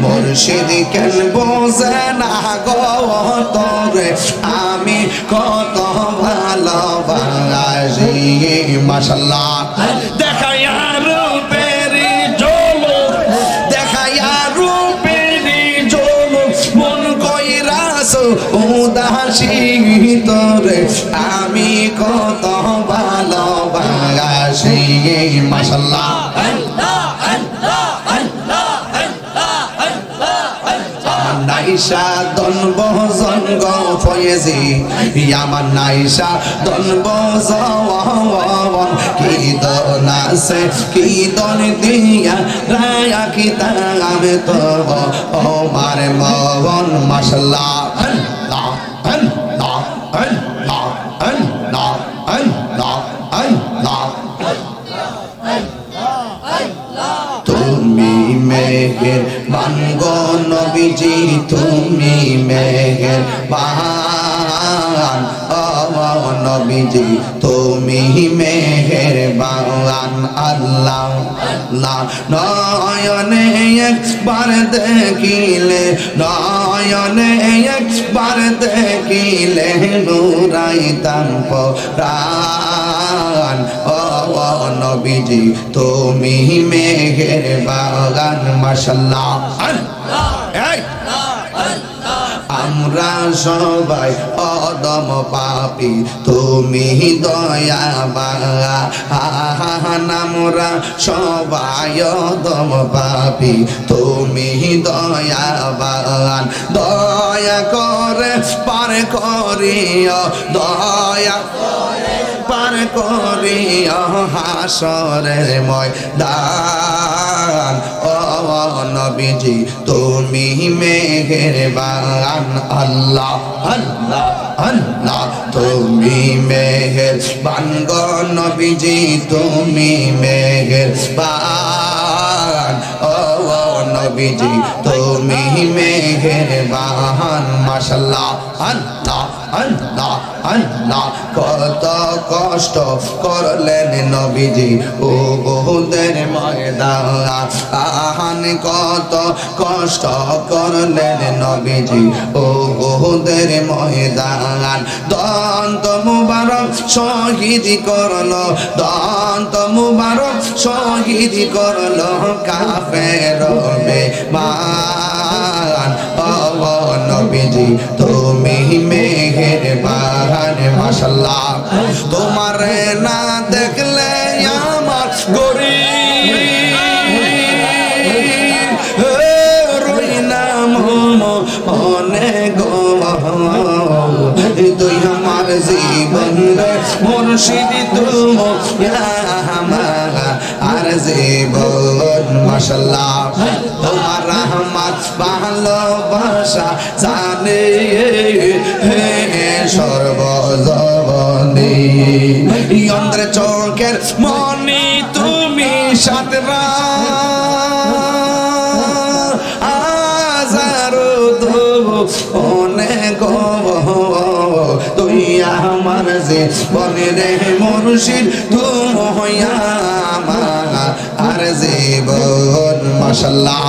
মুর্শিদ কেন বোঝে না গো তোরে আমি কত ভালোবাসি মাশাআল্লাহ দেখায়া রূপেরি ঝলক দেখায়া রূপেরি ঝলক মন কইরাস উদাসী তোরে আমি কত ভালোবাসি মাশাআল্লাহ নাইশা দনব জঙ্গ ফয়েজি আমার নাইশা দনব জওয়ান কি দন আছে কি দন দিয়া রায়া কি তাম তো আমার মন মাশাআল্লাহ আল্লাহ আল্লাহ আল্লাহ আল্লাহ আল্লাহ আল্লাহ তুমি মেহেরবান গো নবীজি তুমি মেহেরবান ও নবীজি তুমি মেহেরবান আল্লাহ নয়নে একবার দেখিলে নয়নে একবার দেখিলে নুরাইতাম প্রাণ ও নবীজি তুমি মেহেরবান মাশাআল্লাহ আমরা সবাই অদম পাপী তুমি দয়াবান আমরা সবাই অদম পাপী তুমি দয়াবান দয়া করে পার করিও দয়া পার করিও হাসরের ময়দান ও নবীজি তুমি মেহেরবান আল্লাহ আল্লাহ আল্লাহ তুমি মেহেরবান গো নবীজি তুমি মেহেরবান ও নবীজি তুমি মেহেরবান মাশাআল্লাহ আল্লাহ আল্লাহ আল্লাহ কত কষ্ট করলেন নবীজি উহুদের ময়দান কত কষ্ট করলেন নবীজি উহুদের ময়দান দন্ত মুবারক শহীদ করলো দন্ত মুবারক শহীদ করলো কাফের বেঈমান ও নবীজি তুমি মেহেরবান মাশাআল্লাহ তোমার না দেখলে আমার গরিব রইনা অনেক তুই আমার জীবন মুর্শিদ তুমি আর জীবন মাশাআল্লাহ তোমার রহমত ভালোবাসা জানে সর্বজবনে অন্তরে চোখের মনি তুমি সাতরা হাজারো অনেক তুই আমার জীবনে রে মুর্শিদ তুমি আমার আর জীবন মাশাআল্লাহ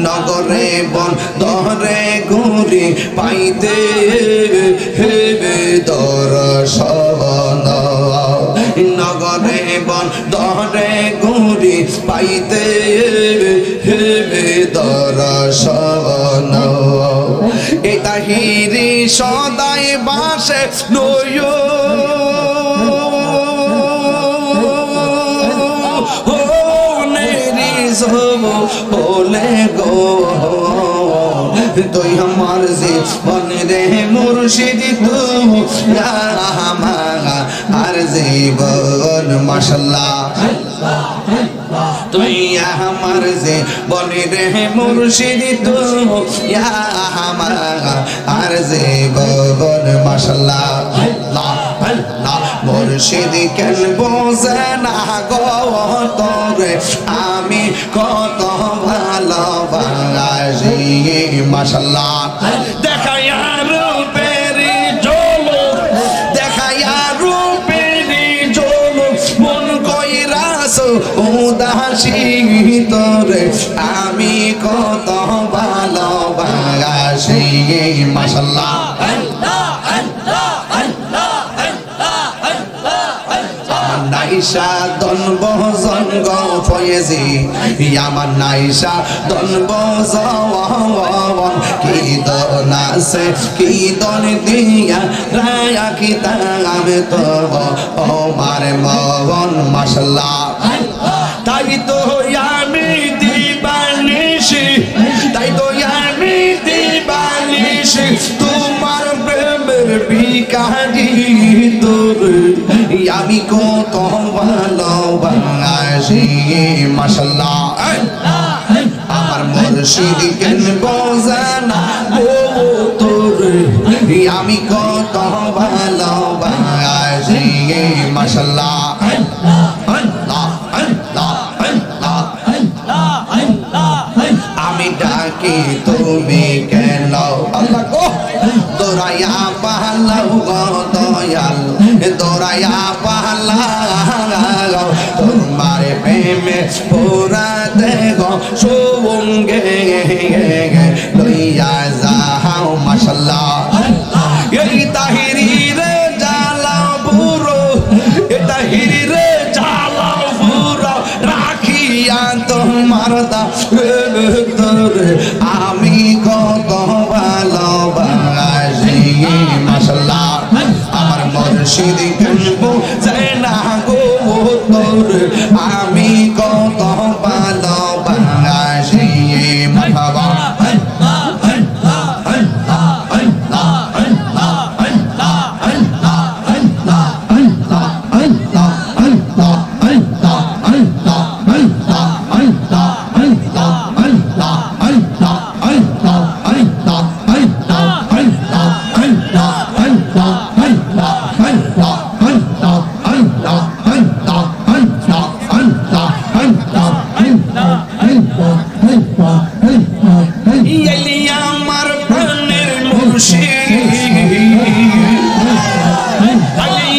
নগরে বন দরে ঘুরি পাইতে হেবে দর্শন নগরে বন দরে ঘুরি পাইতে হেবে দর্শন এ তাহিরি সদাই বাসে নয় বলে গো তুই আমার জীবন রে মুর্শিদ তুমি আমার জীবন মাশাআল্লাহ তুই আমার জীবন রে মুর্শিদ তুমি আমার জীবন মাশাআল্লাহ মুর্শিদ কেন বোঝে না গো তোরে আমি কত ভালোবাসি মাশাআল্লাহ দেখায়া রূপেরি ঝলক দেখায়া রূপেরি ঝলক মন কইরাস উদাসী তোরে আমি কত ভালোবাসি মাশাআল্লাহ নাইশা দনব জঙ্গ ফয়েজি আমার নাইশা দনব জওয়ান কি দন আছে কি দন দিয়া রায়া কি তামে তো আমার মন মাশাআল্লাহ তাই তো আমি দিবানিশি তাই তো আমি দিবানিশি তোমার প্রেমের ভিখারি তোরে আমি কত ভালোবাসি মাশাআল্লাহ আমার মুর্শিদ কেন বোঝে না গো তোরে আমি কত ভালোবাসি মাশাআল্লাহ আমি ডাকি তুমি কেন আল্লাহ গো দোরায়া পালাও গো দয়াল দোরায়া পালাও তোমার প্রেমে পুরা দেহ সঙ্গে লইয়া যাও মাশাআল্লাহ এই তাহিরি রে জ্বালাও বুড়ো এ তাহিরি রে জ্বালাও বুড়ো রাখিয়া তোমার আমি কত ভালোবাসি মাশাআল্লাহ আমার মুর্শিদ কেন বোঝে না গো তোরে আমি কত ভালোবাসি মারহাবা আমার প্রাণের মুর্শিদ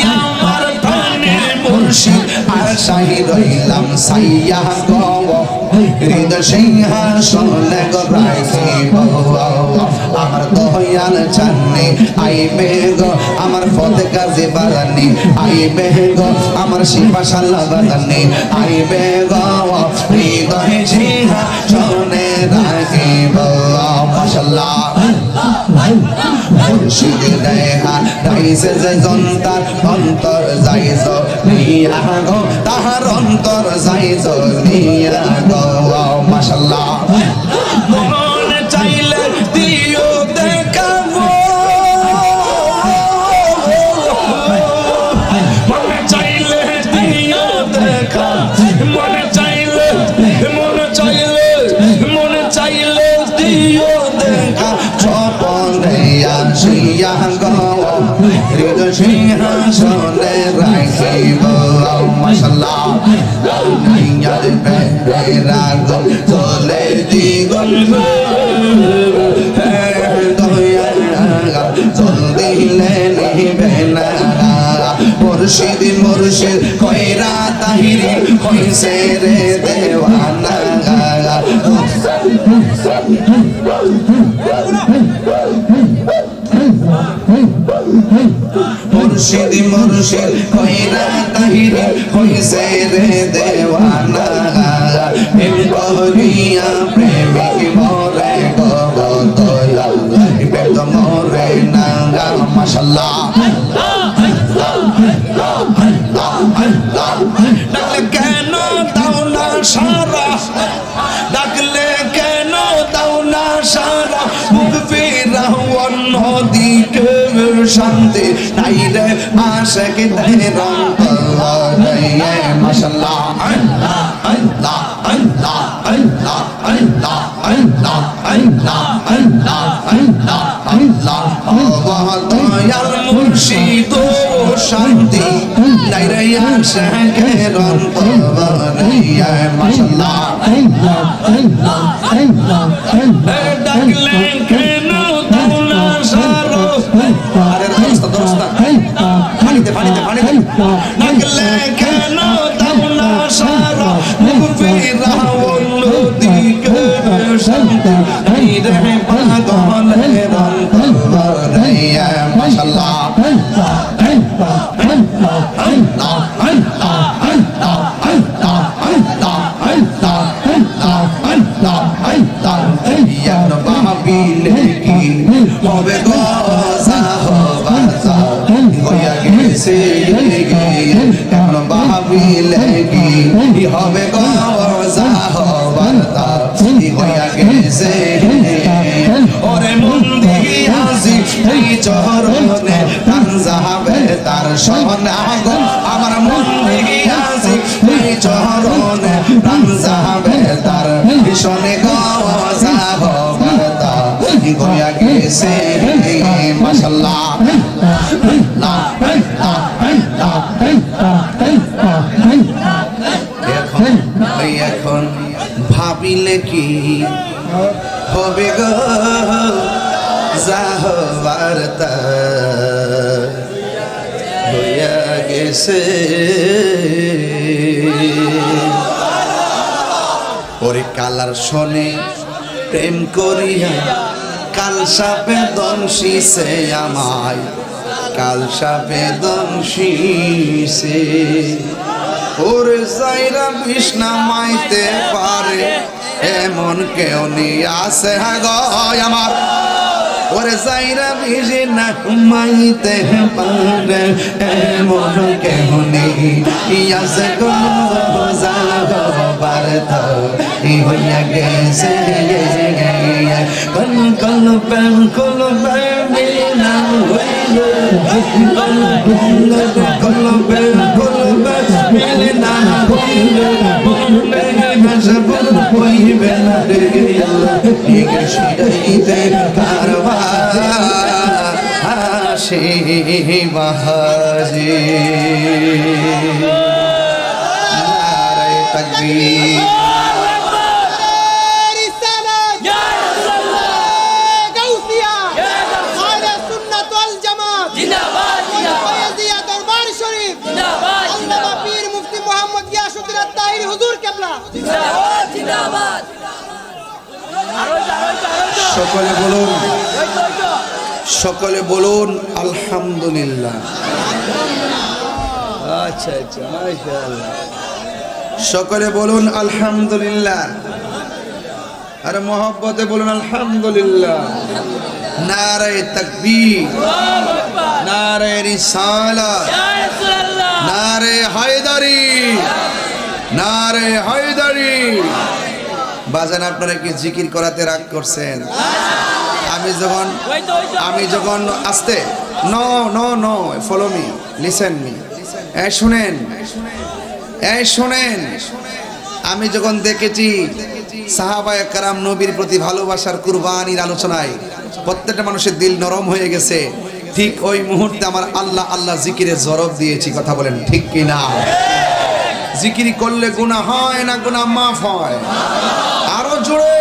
আমার প্রাণের মুর্শিদ আশাই রইলাম সাইয়া গো হৃদয় সিংহাসনে গড়াইছি আমার দয়াল চান্নি আইবে গো আমার ফতে কাজে বাগানি আইবে গো আমার শিপাশালা বাগানি আইবে গো হৃদয় সিংহাসনে রাখিব মাশাআল্লাহ মুর্শিদ দেহা রাইছে যে জন্তার অন্তর যাইছ নিয়া গো তাহার অন্তর যাইছ নিয়া গো মাশাআল্লাহ মনে চাইলে দিও দেখাবো মনে চাইলে দিও দেখা মনে চাইলে দিও দেখা স্বপনে আসিয়া গো হৃদয় সিংহাসনে রাখিব মাশাআল্লাহ দুনিয়ার বেড়া গো চলে দিগল দয়াল চল দিলে নিবে না মুর্শিদ মুর্শিদ কইরা তাহিরি কইছে রে দেওয়ানা মুর্শিদ মুর্শিদ কইরা তাহিরি কইছে রে দেওয়ানা প্রেম করিয়া প্রেমিক মরে গো দয়াল প্রেম মরে না মাশাআল্লাহ ডাকলে কেন দাও না সারা ডাকলে কেন দাও না সারা মুখ ফিরাও অন্যদিকে শান্তি নাই রে আশিক দের অন্তরে মাশাআল্লাহ আল্লাহ আল্লাহ আল্লাহ আল্লাহ আল্লাহ আল্লাহ আল্লাহ আল্লাহ আল্লাহ আল্লাহ দয়াল মুর্শিদ শান্তি নাই রে আশিকের অন্তরে মাশাআল্লাহ ডাকলে কেন তাওলা সারো আরে দোস্ত পানিতে ডাকলে কেন তাওলা সারো মুগফিরা ওলদিকে শান্তি নাই রে পাগলের অন্তরে মাশাআল্লাহ হবে গো হইয়া গেছে কেমন ভাবিলে কি হবে গো হইয়া গেছে ওরে মন দিয়াছি এই চরণে প্রাণ যাবে তার সোনা গো আমার মন দিয়াছি এই চরণে প্রাণ যাবে তার শোনে গো হইয়া গেছে মাশাআল্লাহ এখন ভাবিলে কি হবে গো যা হবার তা হইয়া গেছে ওরে কালার শোনে প্রেম করিয়া কাল সাপে দংশিছে আমায় কাল সাপে দংশিছে ওরে যাইরা বিষ্ণা মাইতে পারে এমন কেউ নেই আছে গো আমার ওরে যাইরা বিষ্ণা মাইতে পারে এমন কেউ নেই আছে গো বারতা হইয়া গেছে কল মিলনা হইল কল মিলনা হইল সব হইবে না রে আল্লাহ ঠিক শিরাইতে কারবার হাসি বাহাজি নারে তাকবীর সকলে বলুন আলহামদুলিল্লাহ আচ্ছা আচ্ছা মাশাআল্লাহ সকলে বলুন আলহামদুলিল্লাহ আর মহব্বতে বলুন আলহামদুলিল্লাহ নারে তাকবীর আল্লাহু আকবার নারে রিসালাত ইয়া রাসূলুল্লাহ নারে হায়দারি নারে হায়দারি বাজান আপনারা কি জিকির করাতে রাগ করছেন আমি যখন আস্তে no no no follow me listen me শুনেন আমি যখন দেখেছি সাহাবায়ে কেরাম নবীর প্রতি ভালোবাসার কুরবানির আলোচনায় প্রত্যেকটা মানুষের দিল নরম হয়ে গেছে ঠিক ওই মুহূর্তে আমার আল্লাহ আল্লাহ জিকিরে জরব দিয়েছি কথা বলেন ঠিক কি না জিকির করলে গুনাহ হয় না গুনাহ মাফ হয় আরো জোরে